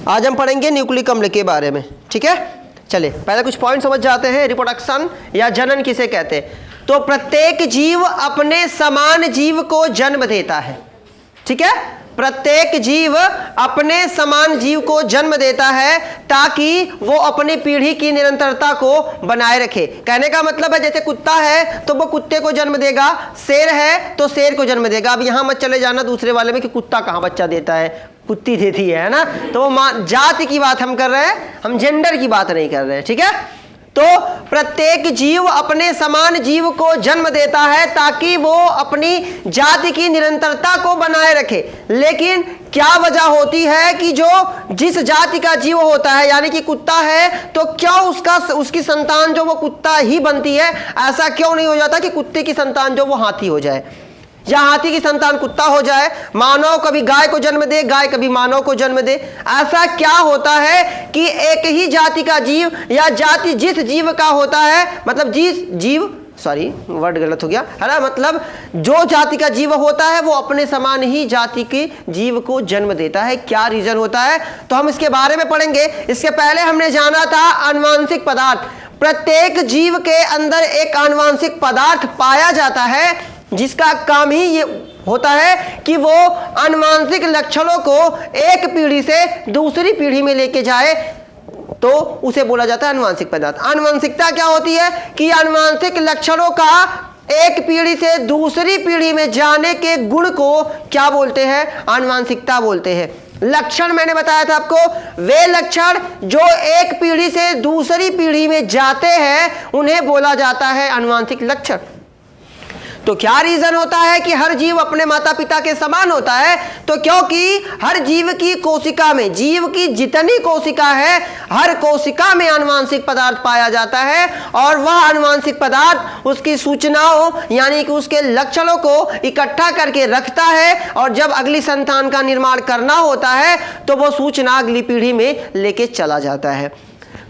आज हम पढ़ेंगे न्यूक्लिक अम्ल के बारे में, ठीक है। चलिए पहले कुछ पॉइंट समझ जाते हैं। रिप्रोडक्शन या जनन किसे कहते हैं? तो प्रत्येक जीव अपने समान जीव को जन्म देता है, ठीक है। प्रत्येक जीव अपने समान जीव को जन्म देता है ताकि वो अपनी पीढ़ी की निरंतरता को बनाए रखे। कहने का मतलब है जैसे कुत्ता है तो वो कुत्ते को जन्म देगा, शेर है तो शेर को जन्म देगा। अब यहाँ मत चले जाना दूसरे वाले में कि कुत्ता कहाँ बच्चा देता है, कुत्ती देती है ना। तो वो जाति की बात हम कर रहे हैं, हम जेंडर की बात नहीं कर रहे हैं, ठीक है। तो प्रत्येक जीव अपने समान जीव को जन्म देता है ताकि वो अपनी जाति की निरंतरता को बनाए रखे। लेकिन क्या वजह होती है कि जो जिस जाति का जीव होता है, यानी कि कुत्ता है, तो क्यों उसकी संतान जो वो कुत्ता ही बनती है? ऐसा क्यों नहीं हो जाता कि कुत्ते की संतान जो वो हाथी हो जाए या हाथी की संतान कुत्ता हो जाए? मानव कभी गाय को जन्म दे, गाय कभी मानव को जन्म दे। ऐसा क्या होता है कि एक ही जाति का जीव या जाति जिस जीव का होता है, मतलब जिस जीव, सॉरी वर्ड गलत हो गया है ना, मतलब जो जाति का जीव होता है वो अपने समान ही जाति के जीव को जन्म देता है। क्या रीजन होता है तो हम इसके बारे में पढ़ेंगे। इसके पहले हमने जाना था आनुवांशिक पदार्थ। प्रत्येक जीव के अंदर एक आनुवांशिक पदार्थ पाया जाता है जिसका काम ही ये होता है कि वो आनुवांशिक लक्षणों को एक पीढ़ी से दूसरी पीढ़ी में लेके जाए, तो उसे बोला जाता है आनुवांशिक पदार्थ। आनुवांशिकता क्या होती है कि आनुवांशिक लक्षणों का एक पीढ़ी से दूसरी पीढ़ी में जाने के गुण को क्या बोलते हैं? आनुवांशिकता बोलते हैं। लक्षण मैंने बताया था आपको, वे लक्षण जो एक पीढ़ी से दूसरी पीढ़ी में जाते हैं उन्हें बोला जाता है आनुवांशिक लक्षण। तो क्या रीजन होता है कि हर जीव अपने माता पिता के समान होता है? तो क्योंकि हर जीव की कोशिका में, जीव की जितनी कोशिका है, हर कोशिका में आनुवांशिक पदार्थ पाया जाता है और वह आनुवांशिक पदार्थ उसकी सूचनाओं यानी कि उसके लक्षणों को इकट्ठा करके रखता है और जब अगली संतान का निर्माण करना होता है तो वो सूचना अगली पीढ़ी में लेके चला जाता है।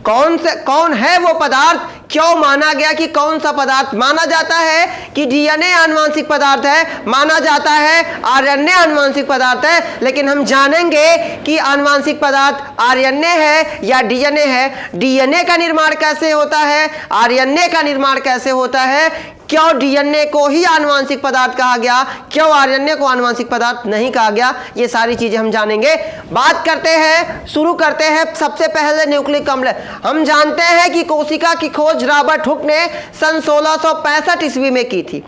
कौन है वो पदार्थ? क्यों माना गया कि कौन सा पदार्थ? माना जाता है कि डीएनए आनुवांशिक पदार्थ है, माना जाता है आरएनए आनुवांशिक पदार्थ है, लेकिन हम जानेंगे कि आनुवांशिक पदार्थ आरएनए है या डीएनए है। डीएनए का निर्माण कैसे होता है, आरएनए का निर्माण कैसे होता है, क्यों डीएनए को ही आनुवांशिक पदार्थ कहा गया, क्यों आरएनए को आनुवांशिक पदार्थ नहीं कहा गया, ये सारी चीजें हम जानेंगे। बात करते हैं, शुरू करते हैं सबसे पहले न्यूक्लिक अम्ल। हम जानते हैं कि कोशिका की खोज रॉबर्ट हुक ने सन 1665 ईस्वी में की थी।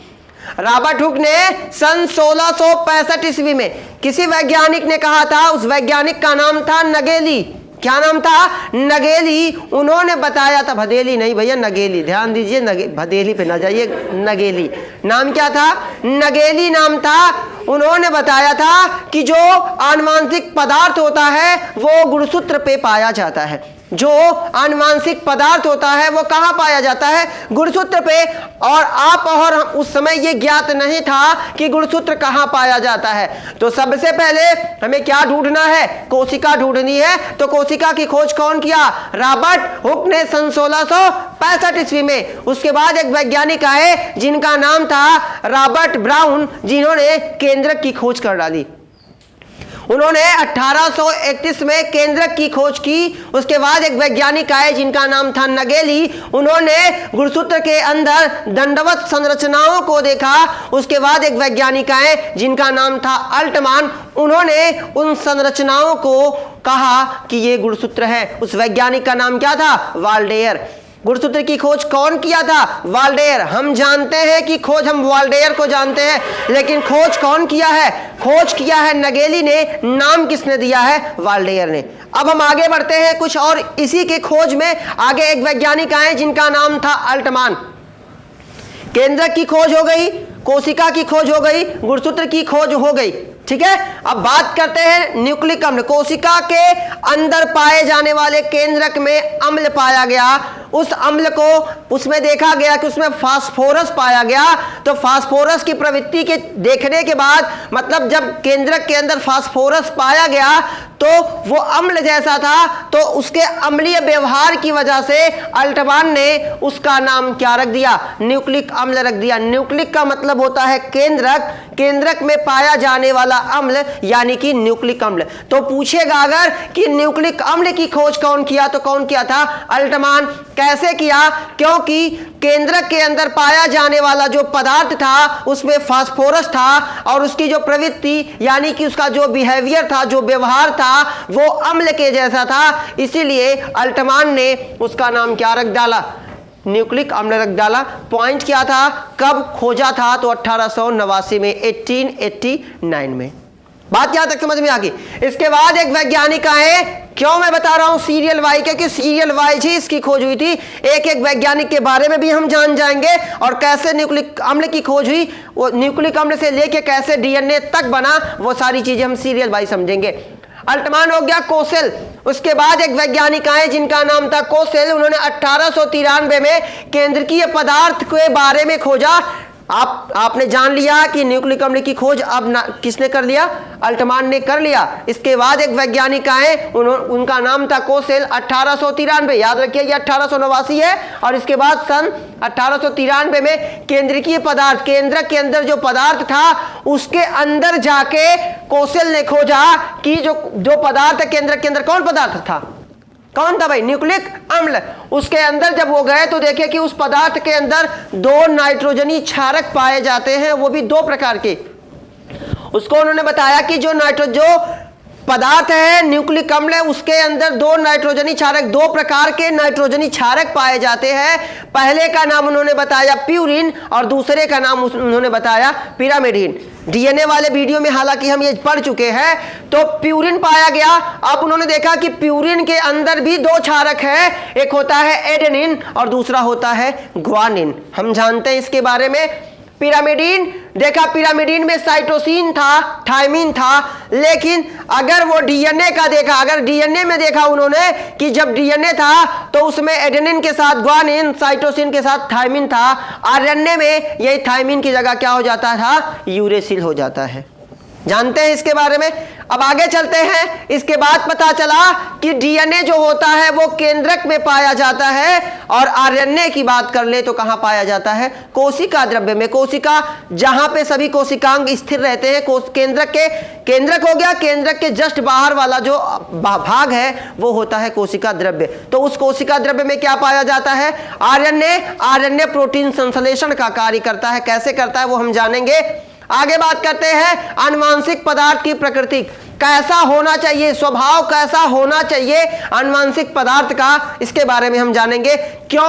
रॉबर्ट हुक ने सन 1665 ईस्वी में किसी वैज्ञानिक ने कहा था, उस वैज्ञानिक का नाम था नगेली। क्या नाम था? नगेली। उन्होंने बताया था, भदेली नहीं भैया, नगेली, ध्यान दीजिए, भदेली पे ना जाइए, नगेली। नाम क्या था? नगेली नाम था। उन्होंने बताया था कि जो आनुवांशिक पदार्थ होता है वो गुणसूत्र पे पाया जाता है। जो आनुवांशिक पदार्थ होता है वो कहाँ पाया जाता है? गुणसूत्र पे। और आप और हम उस समय ये ज्ञात नहीं था कि गुणसूत्र कहाँ पाया जाता है। तो सबसे पहले हमें क्या ढूंढना है? कोशिका ढूंढनी है। तो कोशिका की खोज कौन किया? रॉबर्ट हुक ने सन 1665 ईस्वी में। उसके बाद एक वैज्ञानिक आए जिनका नाम था रॉबर्ट ब्राउन, जिन्होंने केंद्रक की खोज कर डाली। उन्होंने 1831 में केंद्रक की खोज की। उसके बाद एक वैज्ञानिक आए जिनका नाम था नगेली। उन्होंने गुणसूत्र के अंदर दंडवत संरचनाओं को देखा। उसके बाद एक वैज्ञानिक आए जिनका नाम था अल्टमान। उन्होंने उन संरचनाओं को कहा कि ये गुणसूत्र है। उस वैज्ञानिक का नाम क्या था? वाल्डेयर। गुणसूत्र की खोज कौन किया था? वाल्डेयर। हम जानते हैं कि खोज हम वाल्डेयर को जानते हैं, लेकिन खोज कौन किया है? खोज किया है नगेली ने। नाम किसने दिया है? वाल्डेयर ने। अब हम आगे बढ़ते हैं कुछ और इसी के खोज में आगे एक वैज्ञानिक आए जिनका नाम था अल्टमान। केंद्रक की खोज हो गई, कोशिका की खोज हो गई, गुणसूत्र की खोज हो गई, ठीक है। अब बात करते हैं न्यूक्लिक अम्ल। कोशिका के अंदर पाए जाने वाले केंद्रक में अम्ल पाया गया। उस अम्ल को उसमें देखा गया कि उसमें फास्फोरस पाया गया। तो फास्फोरस की प्रवृत्ति के देखने के बाद, मतलब जब केंद्रक के अंदर फास्फोरस पाया गया तो वो अम्ल जैसा था, तो उसके अम्लीय व्यवहार की वजह से अल्टमान ने उसका नाम क्या रख दिया? न्यूक्लिक अम्ल रख दिया। न्यूक्लिक का मतलब होता है केंद्रक, केंद्रक में पाया जाने वाला अम्ल यानी कि न्यूक्लिक अम्ल। तो पूछेगा अगर कि न्यूक्लिक अम्ल की खोज कौन किया, तो कौन किया था? अल्टमान। कैसे किया? क्योंकि केंद्रक के अंदर पाया जाने वाला जो पदार्थ था उसमें फास्फोरस था और उसकी जो प्रवृत्ति यानी कि उसका जो बिहेवियर था, जो व्यवहार था, वो अम्ल के जैसा था। इसीलिए अल्टमान ने उसका नाम क्या रख डाला? न्यूक्लिक अम्ल रख डाला। पॉइंट क्या था? कब खोजा था? तो 1889 में, 1889 में। बात यहां तक समझ में आ गई। इसके बाद एक वैज्ञानिक आए, क्यों मैं बता रहा हूं सीरियल वाई, क्योंकि सीरियल वाई ही इसकी खोज हुई थी। एक एक वैज्ञानिक के बारे में भी हम जान जाएंगे और कैसे न्यूक्लिक अम्ल की खोज हुई, वो न्यूक्लिक अम्ल से लेके कैसे डीएनए तक बना, वो सारी चीजें हम सीरियल वाई समझेंगे। अल्टमान हो गया, कोसेल। उसके बाद एक वैज्ञानिक आए जिनका नाम था कोसेल। उन्होंने 1893 में केंद्रकीय पदार्थ के बारे में खोजा। आपने जान लिया कि न्यूक्लिक अम्ल की खोज अब किसने कर लिया? अल्टमान ने कर लिया। इसके बाद एक वैज्ञानिक आए, उनका नाम था कोसेल। 1893, याद रखिए ये 1889 है। और इसके बाद सन 1893 में केंद्रकीय पदार्थ, केंद्रक के अंदर जो पदार्थ था उसके अंदर जाके कोसेल ने खोजा कि जो पदार्थ है केंद्रक के अंदर, कौन पदार्थ था? कौन था भाई? न्यूक्लिक अम्ल। उसके अंदर जब वो गए तो देखे कि उस पदार्थ के अंदर 2 नाइट्रोजनी क्षारक पाए जाते हैं, वो भी 2 प्रकार के। उसको उन्होंने बताया कि जो पदार्थ है न्यूक्लिक अम्ल है, उसके अंदर 2 नाइट्रोजनी क्षारक, 2 प्रकार के नाइट्रोजनी क्षारक पाए जाते हैं। पहले का नाम उन्होंने बताया प्यूरिन और दूसरे का नाम उन्होंने बताया पिरामिडीन। डीएनए वाले वीडियो में हालांकि हम ये पढ़ चुके हैं। तो प्यूरिन पाया गया। अब उन्होंने देखा कि प्यूरिन के अंदर भी 2 क्षारक है, एक होता है एडेनिन और दूसरा होता है ग्वानिन। हम जानते हैं इसके बारे में। पिरामिडीन देखा, पिरामिडीन में साइटोसिन था, थायमिन था। लेकिन अगर वो डीएनए का देखा, अगर डीएनए में देखा उन्होंने कि जब डीएनए था तो उसमें एडेनिन के साथ ग्वानिन, साइटोसिन के साथ थायमिन था। आरएनए में यही थायमिन की जगह क्या हो जाता था? यूरेसिल हो जाता है। जानते हैं इसके बारे में। अब आगे चलते हैं। इसके बाद पता चला कि डीएनए जो होता है वो केंद्रक में पाया जाता है और आरएनए की बात कर ले तो कहां पाया जाता है? कोशिका द्रव्य में। कोशिका जहां पे सभी कोशिकांग स्थिर रहते हैं, केंद्रक हो गया, केंद्रक के जस्ट बाहर वाला जो भाग है वो होता है कोशिका द्रव्य। तो उस कोशिका द्रव्य में क्या पाया जाता है? आरएनए प्रोटीन संश्लेषण का कार्य करता है। कैसे करता है वो हम जानेंगे। आगे बात करते हैं आनुवांशिक पदार्थ की प्रकृति, कैसा होना चाहिए, स्वभाव कैसा होना चाहिए आनुवांशिक पदार्थ का, इसके बारे में हम जानेंगे। क्यों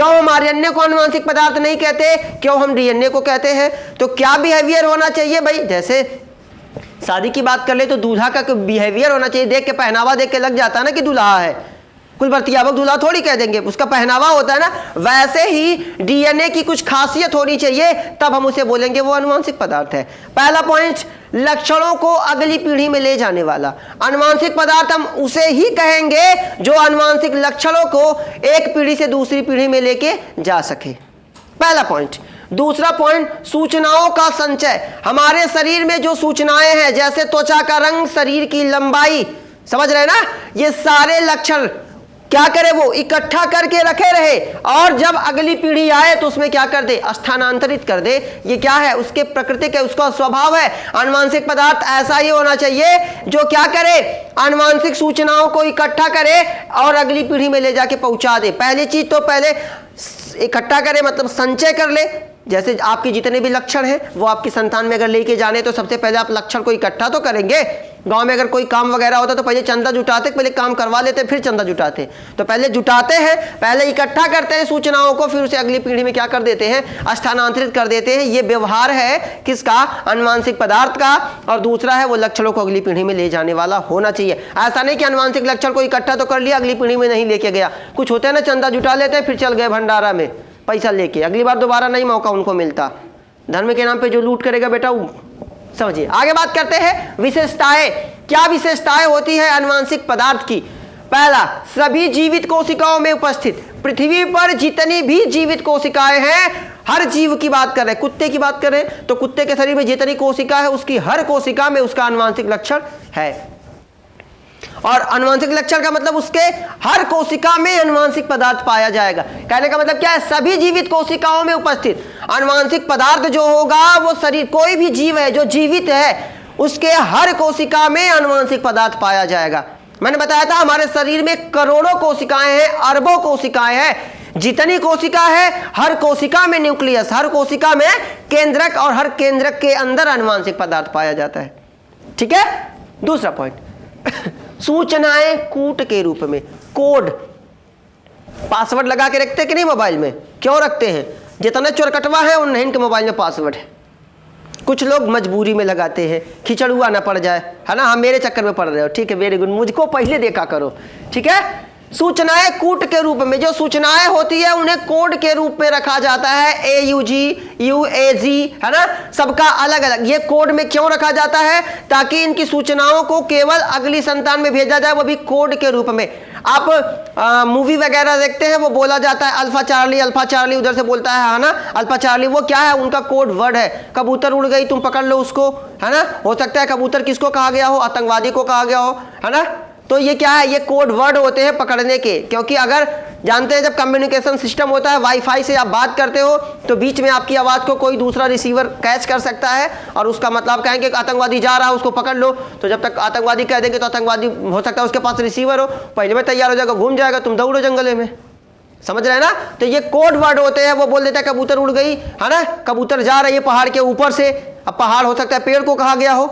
हम आरएनए को आनुवांशिक पदार्थ नहीं कहते, क्यों हम डीएनए को कहते हैं, तो क्या बिहेवियर होना चाहिए भाई। जैसे शादी की बात कर ले तो दूल्हा का बिहेवियर होना चाहिए, देख के पहनावा देख के लग जाता है ना कि दूल्हा है। कुल बर्तियाबक दूल्हा थोड़ी कह देंगे, उसका पहनावा होता है ना। वैसे ही डीएनए की कुछ खासियत होनी चाहिए, तब हम उसे बोलेंगे वो आनुवांशिक पदार्थ है। पहला पॉइंट, लक्षणों को अगली पीढ़ी में ले जाने वाला। आनुवांशिक पदार्थ हम उसे ही कहेंगे जो आनुवांशिक लक्षणों को एक पीढ़ी से दूसरी पीढ़ी में लेके जा सके। पहला पॉइंट। दूसरा पॉइंट, सूचनाओं का संचय। हमारे शरीर में जो सूचनाएं हैं, जैसे त्वचा का रंग, शरीर की लंबाई, समझ रहे ना, ये सारे लक्षण क्या करे? वो इकट्ठा करके रखे रहे और जब अगली पीढ़ी आए तो उसमें क्या कर दे? स्थानांतरित कर दे। ये क्या है? उसके प्रकृति के, उसका स्वभाव है। आनुवांशिक पदार्थ ऐसा ही होना चाहिए जो क्या करे? आनुवांशिक सूचनाओं को इकट्ठा करे और अगली पीढ़ी में ले जाके पहुंचा दे। पहली चीज तो पहले इकट्ठा करे, मतलब संचय कर ले। जैसे आपके जितने भी लक्षण हैं वो आपकी संतान में अगर लेके जाने तो सबसे पहले आप लक्षण को इकट्ठा तो करेंगे। गांव में अगर कोई काम वगैरह होता तो पहले चंदा जुटाते, पहले काम करवा लेते फिर चंदा जुटाते। तो पहले जुटाते हैं, पहले इकट्ठा करते हैं सूचनाओं को, फिर उसे अगली पीढ़ी में क्या कर देते हैं? स्थानांतरित कर देते हैं। ये व्यवहार है किसका? आनुवांशिक पदार्थ का। और दूसरा है वो लक्षणों को अगली पीढ़ी में ले जाने वाला होना चाहिए। ऐसा नहीं कि आनुवांशिक लक्षण को इकट्ठा तो कर लिया, अगली पीढ़ी में नहीं लेके गया। कुछ होते हैं ना, चंदा जुटा लेते हैं फिर चल गए भंडारा में पैसा लेके, अगली बार दोबारा नहीं मौका उनको मिलता। धर्म के नाम पे जो लूट करेगा बेटा, समझिए। आगे बात करते हैं विशेषताएं। क्या विशेषताएं होती है आनुवांशिक पदार्थ की? पहला, सभी जीवित कोशिकाओं में उपस्थित। पृथ्वी पर जितनी भी जीवित कोशिकाएं हैं, हर जीव की बात कर रहे हैं, कुत्ते की बात कर रहे हैं तो कुत्ते के शरीर में जितनी कोशिका है उसकी हर कोशिका में उसका आनुवांशिक लक्षण है। और आनुवंशिक लक्षण का मतलब उसके हर कोशिका में आनुवंशिक पदार्थ पाया जाएगा। कहने का मतलब क्या है, सभी जीवित कोशिकाओं में उपस्थित आनुवंशिक पदार्थ जो होगा वो शरीर, कोई भी जीव है जो जीवित है उसके हर कोशिका में आनुवंशिक पदार्थ पाया जाएगा। मैंने बताया था हमारे शरीर में करोड़ों कोशिकाएं हैं, अरबों कोशिकाएं हैं। जितनी कोशिका है हर कोशिका में न्यूक्लियस, हर कोशिका में केंद्रक और हर केंद्रक के अंदर आनुवंशिक पदार्थ पाया जाता है। ठीक है। दूसरा पॉइंट सूचनाएं कूट के रूप में, कोड, पासवर्ड लगा के रखते हैं कि नहीं मोबाइल में? क्यों रखते हैं? जितने चोरकटवा है उन इनके मोबाइल में पासवर्ड है। कुछ लोग मजबूरी में लगाते हैं, खिचड़ुआ ना पड़ जाए, है ना। हम मेरे चक्कर में पड़ रहे हो, ठीक है, वेरी गुड, मुझको पहले देखा करो। ठीक है। सूचनाएं कूट के रूप में, जो सूचनाएं होती है उन्हें कोड के रूप में रखा जाता है, AUG, UAG, है ना, सबका अलग अलग। ये कोड में क्यों रखा जाता है? ताकि इनकी सूचनाओं को केवल अगली संतान में भेजा जाए, वो भी कोड के रूप में। आप मूवी वगैरह देखते हैं, वो बोला जाता है अल्फा चार्ली उधर से बोलता है ना, अल्फा चार्ली, वो क्या है? उनका कोड वर्ड है। कबूतर उड़ गई, तुम पकड़ लो उसको, है ना। हो सकता है कबूतर किसको कहा गया हो? आतंकवादी को कहा गया हो, है ना। तो ये क्या है? ये कोड वर्ड होते हैं पकड़ने के। क्योंकि अगर जानते हैं जब कम्युनिकेशन सिस्टम होता है, वाईफाई से आप बात करते हो तो बीच में आपकी आवाज़ को कोई दूसरा रिसीवर कैच कर सकता है और उसका मतलब कहेंगे कि आतंकवादी जा रहा है, उसको पकड़ लो। तो जब तक आतंकवादी कह देंगे तो आतंकवादी हो सकता है उसके पास रिसीवर हो, पहले में तैयार हो जाएगा, घूम जाएगा, तुम दौड़ो जंगले में। समझ रहे हैं ना। तो ये कोड वर्ड होते हैं। वो बोल देता है कबूतर उड़ गई, है ना, कबूतर जा रही है पहाड़ के ऊपर से। अब पहाड़ हो सकता है पेड़ को कहा गया हो,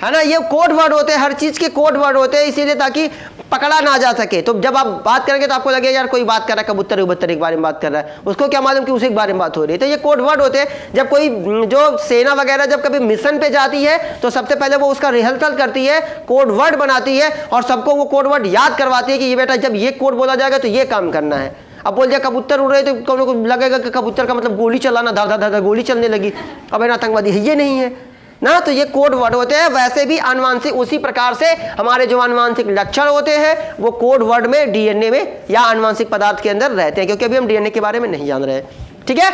है ना। ये कोड वर्ड होते हैं, हर चीज के कोड वर्ड होते हैं, इसीलिए ताकि पकड़ा ना जा सके। तो जब आप बात करेंगे तो आपको लगेगा यार कोई बात कर रहा है, कबूतर उबत्तर के बारे में बात कर रहा है, उसको क्या मालूम कि उसी के बारे में बात हो रही है। तो ये कोड वर्ड होते हैं। जब कोई जो सेना वगैरह जब कभी मिशन पे जाती है तो सबसे पहले वो उसका रिहर्सल करती है, कोड वर्ड बनाती है और सबको वो कोड वर्ड याद करवाती है कि ये बेटा जब ये कोड बोला जाएगा तो ये काम करना है। अब बोल दिया कबूतर उड़ रहे तो को लगेगा कि कबूतर का मतलब गोली चलाना, धार धार गोली चलने लगी, अब है ना आतंकवादी है, ये नहीं है ना। तो ये कोड वर्ड होते हैं। वैसे भी आनुवंशिक उसी प्रकार से हमारे जो आनुवंशिक लक्षण होते हैं वो कोड वर्ड में, डीएनए में या आनुवंशिक पदार्थ के अंदर रहते हैं, क्योंकि अभी हम डीएनए के बारे में नहीं जान रहे हैं। ठीक है।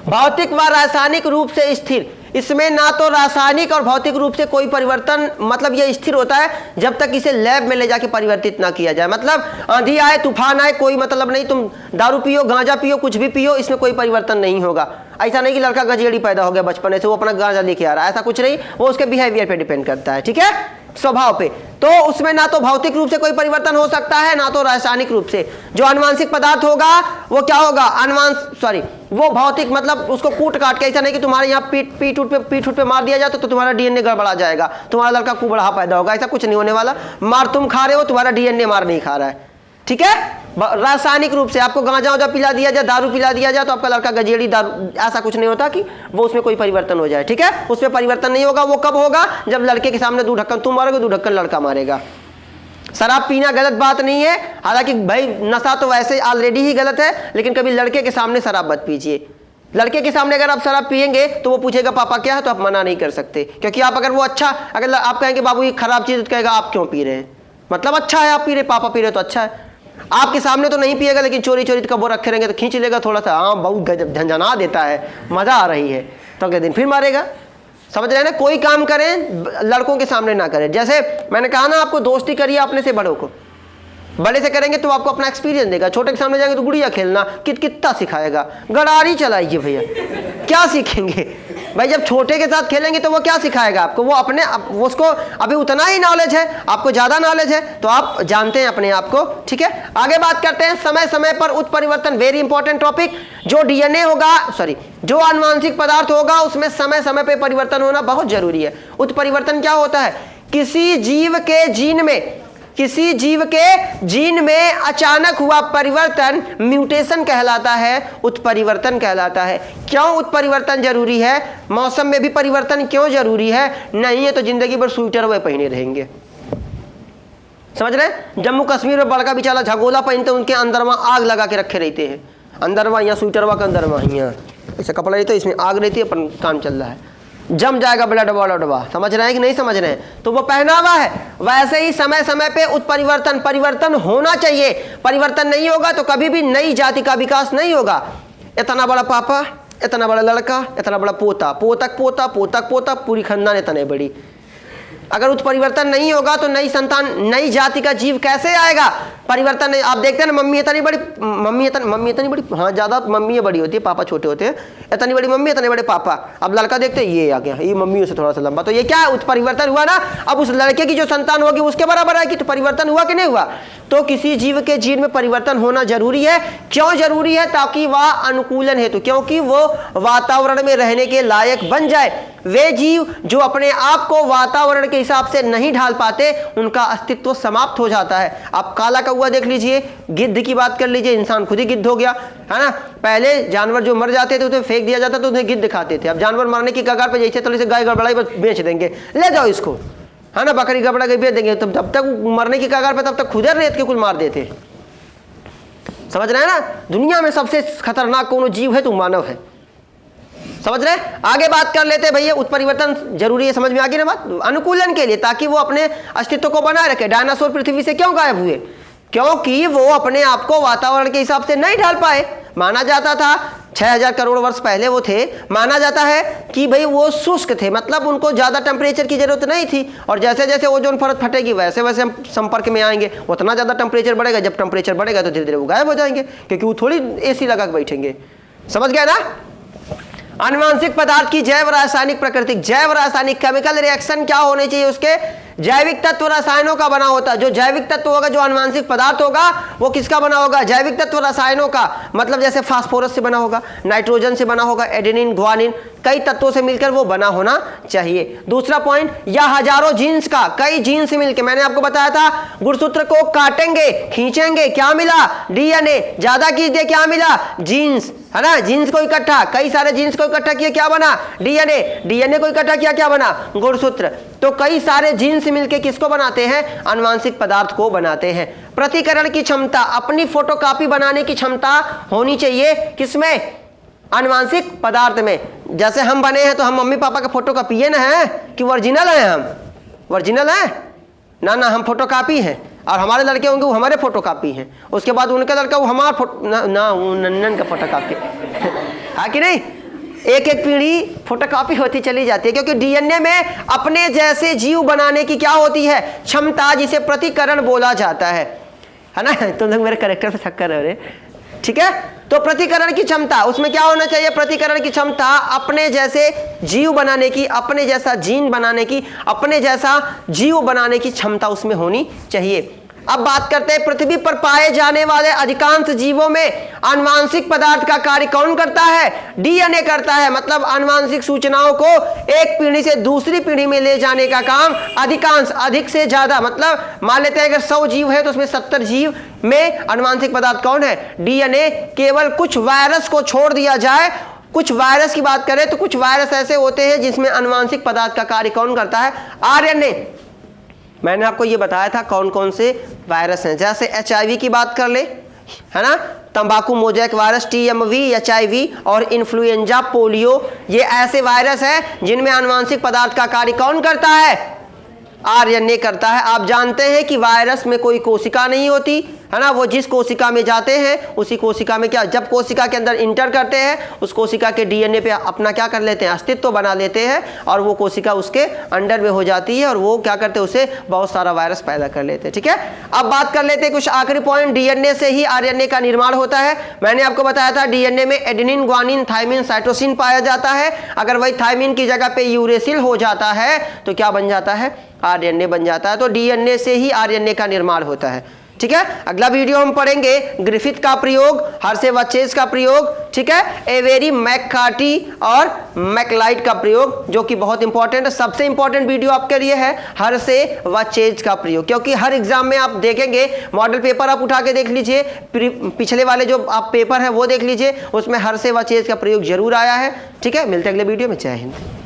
भौतिक व रासायनिक रूप से स्थिर, इसमें ना तो रासायनिक और भौतिक रूप से कोई परिवर्तन, मतलब ये स्थिर होता है जब तक इसे लैब में ले जाके परिवर्तित ना किया जाए। मतलब आंधी आए तूफान आए कोई मतलब नहीं, तुम दारू पियो, गांजा पियो, कुछ भी पियो, इसमें कोई परिवर्तन नहीं होगा। ऐसा नहीं कि लड़का गजेड़ी पैदा हो गया बचपन से वो अपना गांजा लेके आ रहा है, ऐसा कुछ नहीं। वो उसके बिहेवियर पे डिपेंड करता है, ठीक है, स्वभाव पे। तो उसमें ना तो भौतिक रूप से कोई परिवर्तन हो सकता है ना तो रासायनिक रूप से। जो आनुवंशिक पदार्थ होगा वो क्या होगा? वो भौतिक, मतलब उसको कूट काट के, ऐसा नहीं कि तुम्हारे यहाँ पीठ पे मार दिया जाए तो तुम्हारा डीएनए गड़बड़ा जाएगा, तुम्हारा लड़का कुबड़ा पैदा होगा, ऐसा कुछ नहीं होने वाला। मार तुम खा रहे हो, तुम्हारा डीएनए मार नहीं खा रहा है, ठीक है। रासायनिक रूप से आपको गांजा वाजा पिला दिया जाए, दारू पिला दिया जाए तो आपका लड़का गजेड़ी दारू, ऐसा कुछ नहीं होता कि वो उसमें कोई परिवर्तन हो जाए, ठीक है। उसमें परिवर्तन नहीं होगा। वो कब होगा? जब लड़के के सामने दो ढक्कन तुम मारोगे, दो ढक्कन लड़का मारेगा। शराब पीना गलत बात नहीं है, हालांकि भाई नशा तो वैसे ऑलरेडी ही गलत है, लेकिन कभी लड़के के सामने शराब मत पीजिए। लड़के के सामने अगर आप शराब पिएंगे तो वो पूछेगा पापा क्या है, तो आप मना नहीं कर सकते, क्योंकि आप अगर वो अच्छा, अगर आप कहेंगे बाबू ये खराब चीज़, तो कहेगा आप क्यों पी रहे हैं, मतलब अच्छा है आप पी रहे, पापा पी रहे तो अच्छा है। आपके सामने तो नहीं पिएगा, लेकिन चोरी चोरी कब वो रखे रहेंगे तो खींच लेगा थोड़ा सा, हाँ बहुत गजब झंझना देता है, मज़ा आ रही है, तो अगले दिन फिर मारेगा। समझ रहे हैं ना। कोई काम करें लड़कों के सामने ना करें। जैसे मैंने कहा ना, आपको दोस्ती करिए अपने से बड़ों को, बड़े से करेंगे तो आपको अपना एक्सपीरियंस देगा। छोटे के सामने जाएंगे तो गुड़िया खेलना कितना सिखाएगा, गड़ारी चलाइए भैया, क्या सीखेंगे भाई? जब छोटे के साथ खेलेंगे तो वो क्या सिखाएगा आपको? वो अपने उसको अभी उतना ही नॉलेज है, आपको ज़्यादा नॉलेज है, तो आप जानते हैं अपने आप को, ठीक है। आगे बात करते हैं समय समय पर उत्परिवर्तन, वेरी इंपॉर्टेंट टॉपिक। जो डीएनए होगा, जो आनुवंशिक पदार्थ होगा उसमें समय समय पर परिवर्तन होना बहुत जरूरी है। उत्परिवर्तन क्या होता है? किसी जीव के जीन में अचानक हुआ परिवर्तन म्यूटेशन कहलाता है, उत्परिवर्तन कहलाता है। क्यों उत्परिवर्तन जरूरी है? मौसम में भी परिवर्तन क्यों जरूरी है? नहीं है तो जिंदगी भर स्वेटर वे पहने रहेंगे। समझ रहे हैं। जम्मू कश्मीर में बड़का बिचारा झगोला पहनते, उनके अंदर वहाँ आग लगा के रखे रहते हैं, अंदर वहाँ यहाँ स्वेटरवा के अंदर वहाँ यहाँ ऐसा कपड़ा रहता है, इसमें आग रहती है, अपन काम चल रहा है, जम जाएगा ब्लडवा। समझ रहे हैं कि नहीं समझ रहे हैं? तो वो पहनावा है। वैसे ही समय समय पे परिवर्तन होना चाहिए। परिवर्तन नहीं होगा तो कभी भी नई जाति का विकास नहीं होगा। इतना बड़ा पापा, इतना बड़ा लड़का, इतना बड़ा पोता, पोतक पोता, पोतक पोता, पूरी खानदान इतने बड़ी, अगर उत्परिवर्तन नहीं होगा तो नई संतान, नई जाति का जीव कैसे आएगा? परिवर्तन नहीं। आप देखते हैं ना, मम्मी इतनी बड़ी, मम्मी इतनी बड़ी, हाँ ज़्यादा मम्मी बड़ी होती है, पापा छोटे होते हैं, इतनी बड़ी मम्मी इतने बड़े पापा। अब लड़का देखते हैं ये आ गया, ये मम्मी से थोड़ा सा लंबा, तो ये क्या है? उत्परिवर्तन हुआ ना। अब उस लड़के की जो संतान होगी उसके बराबर आएगी, तो परिवर्तन हुआ कि नहीं हुआ? तो किसी जीव के जीन में परिवर्तन होना जरूरी है। क्यों जरूरी है? ताकि वह अनुकूलन हेतु, क्योंकि वो वातावरण में रहने के लायक बन जाए। वे जीव जो अपने आप को वातावरण के हिसाब से नहीं ढाल पाते, उनका अस्तित्व समाप्त हो जाता है। आप काला कौवा देख लीजिए, गिद्ध की बात कर लीजिए, इंसान खुद ही गिद्ध हो गया, है ना। पहले जानवर जो मर जाते थे उन्हें फेंक दिया जाता, तो उन्हें गिद्ध खाते थे। अब जानवर मरने की कगार पर जैसे तो गाय गड़बड़ाई बस बेच देंगे, ले जाओ इसको, है ना, बकरी गड़बड़ा के बेच देंगे। तब तक मरने की कगार पर, तब तक खुद रेत के कुल मार देते। समझ रहे हैं ना? दुनिया में सबसे खतरनाक कौन जीव है? तो मानव है। समझ रहे? आगे बात कर लेते हैं भैया। उत्परिवर्तन जरूरी है, समझ में आ गई ना बात? अनुकूलन के लिए, ताकि वो अपने अस्तित्व को बनाए रखे। डायनासोर पृथ्वी से क्यों गायब हुए? क्योंकि वो अपने आप को वातावरण के हिसाब से नहीं ढाल पाए। माना जाता था 6000 करोड़ वर्ष पहले वो थे, माना जाता है कि भाई वो शुष्क थे, मतलब उनको ज़्यादा टेम्परेचर की जरूरत नहीं थी। और जैसे जैसे ओजोन परत फटेगी वैसे वैसे हम संपर्क में आएंगे, उतना ज़्यादा टेम्परेचर बढ़ेगा। जब टेम्परेचर बढ़ेगा तो धीरे धीरे वो गायब हो जाएंगे, क्योंकि वो थोड़ी AC लगा के बैठेंगे। समझ गया ना? आनुवांशिक पदार्थ की जैव रासायनिक प्रकृति, जैव रासायनिक केमिकल रिएक्शन क्या होने चाहिए? उसके जैविक तत्व रसायनों का बना होता है। जो जैविक तत्व होगा, जो आनुवांशिक पदार्थ होगा, वो किसका बना होगा? जैविक तत्व रसायनों का। मतलब जैसे फास्फोरस से बना होगा, नाइट्रोजन से बना होगा, एडेनिन, ग्वानिन, कई तत्वों से मिलकर वो बना होना चाहिए। दूसरा पॉइंट, या हजारों जीन्स का, कई जीन्स मिलकर, मैंने आपको बताया था गुणसूत्र को काटेंगे, खींचेंगे, क्या मिला? DNA। ज्यादा खींच दिया, क्या मिला? जीन्स, है ना। जीन्स को इकट्ठा, कई सारे जीन्स को इकट्ठा किया, क्या बना? DNA को इकट्ठा किया, क्या बना? गुणसूत्र। तो कई सारे जीन्स मिलके किसको बनाते हैं? आनुवांशिक पदार्थ को बनाते हैं। प्रतिकरण की क्षमता, अपनी फोटोकॉपी बनाने की क्षमता होनी चाहिए, किसमें? आनुवांशिक पदार्थ में। जैसे हम बने हैं तो हम मम्मी पापा का फोटोकॉपी है ना, है कि ओरिजिनल है? हम ओरिजिनल है ना? ना, हम फोटोकॉपी हैं। और हमारे लड़के होंगे वो हमारे फोटोकॉपी हैं, उसके बाद उनका लड़का वो हमारा ना वो नन्नन का फोटोकॉपी है कि नहीं? एक एक पीढ़ी फोटोकॉपी होती चली जाती है, क्योंकि DNA में अपने जैसे जीव बनाने की क्या होती है? क्षमता, जिसे प्रतिकरण बोला जाता है ना। तुम लोग मेरे करेक्टर पे शक कर रहे हो, ठीक है? तो प्रतिकरण की क्षमता, उसमें क्या होना चाहिए? प्रतिकरण की क्षमता, अपने जैसे जीव बनाने की, अपने जैसा जीन बनाने की, अपने जैसा जीव बनाने की क्षमता उसमें होनी चाहिए। अब बात करते हैं, पृथ्वी पर पाए जाने वाले अधिकांश जीवों में आनुवांशिक पदार्थ का कार्य कौन करता है? DNA करता है। मतलब आनुवांशिक सूचनाओं को एक पीढ़ी से दूसरी पीढ़ी में ले जाने का काम अधिकांश, अधिक से ज्यादा, मतलब मान लेते हैं अगर 100 जीव है तो उसमें 70 जीव में आनुवांशिक पदार्थ कौन है? DNA। केवल कुछ वायरस को छोड़ दिया जाए, कुछ वायरस की बात करें तो कुछ वायरस ऐसे होते हैं जिसमें आनुवांशिक पदार्थ का कार्य कौन करता है? RNA। मैंने आपको ये बताया था कौन कौन से वायरस हैं। जैसे HIV की बात कर ले, है ना, तंबाकू मोजैक वायरस, TMV, HIV और इन्फ्लुएंजा, पोलियो, ये ऐसे वायरस हैं जिनमें आनुवांशिक पदार्थ का कार्य कौन करता है? RNA करता है। आप जानते हैं कि वायरस में कोई कोशिका नहीं होती, है ना। वो जिस कोशिका में जाते हैं उसी कोशिका में क्या, जब कोशिका के अंदर इंटर करते हैं उस कोशिका के DNA पे अपना क्या कर लेते हैं? अस्तित्व बना लेते हैं, और वो कोशिका उसके अंडर में हो जाती है और वो क्या करते हैं? उसे बहुत सारा वायरस पैदा कर लेते हैं, ठीक है। अब बात कर लेते हैं कुछ आखिरी पॉइंट। DNA से ही RNA का निर्माण होता है। मैंने आपको बताया था DNA में एडेनिन, ग्वानिन, थाइमिन, साइटोसिन पाया जाता है। अगर वही थाइमिन की जगह पे यूरेसिल हो जाता है तो क्या बन जाता है? RNA बन जाता है। तो DNA से ही RNA का निर्माण होता है, ठीक है। अगला वीडियो हम पढ़ेंगे ग्रिफिथ का प्रयोग, हर्शे वचेज का प्रयोग, ठीक है, एवेरी, मैककार्टी और मैकलाइट का प्रयोग, जो कि बहुत इंपॉर्टेंट है। सबसे इंपॉर्टेंट वीडियो आपके लिए है हर्शे वचेज का प्रयोग, क्योंकि हर एग्जाम में आप देखेंगे, मॉडल पेपर आप उठा के देख लीजिए, पिछले वाले जो आप पेपर है वो देख लीजिए, उसमें हर्शे वचेज का प्रयोग जरूर आया है, ठीक है। मिलते हैं अगले वीडियो में। जय हिंद।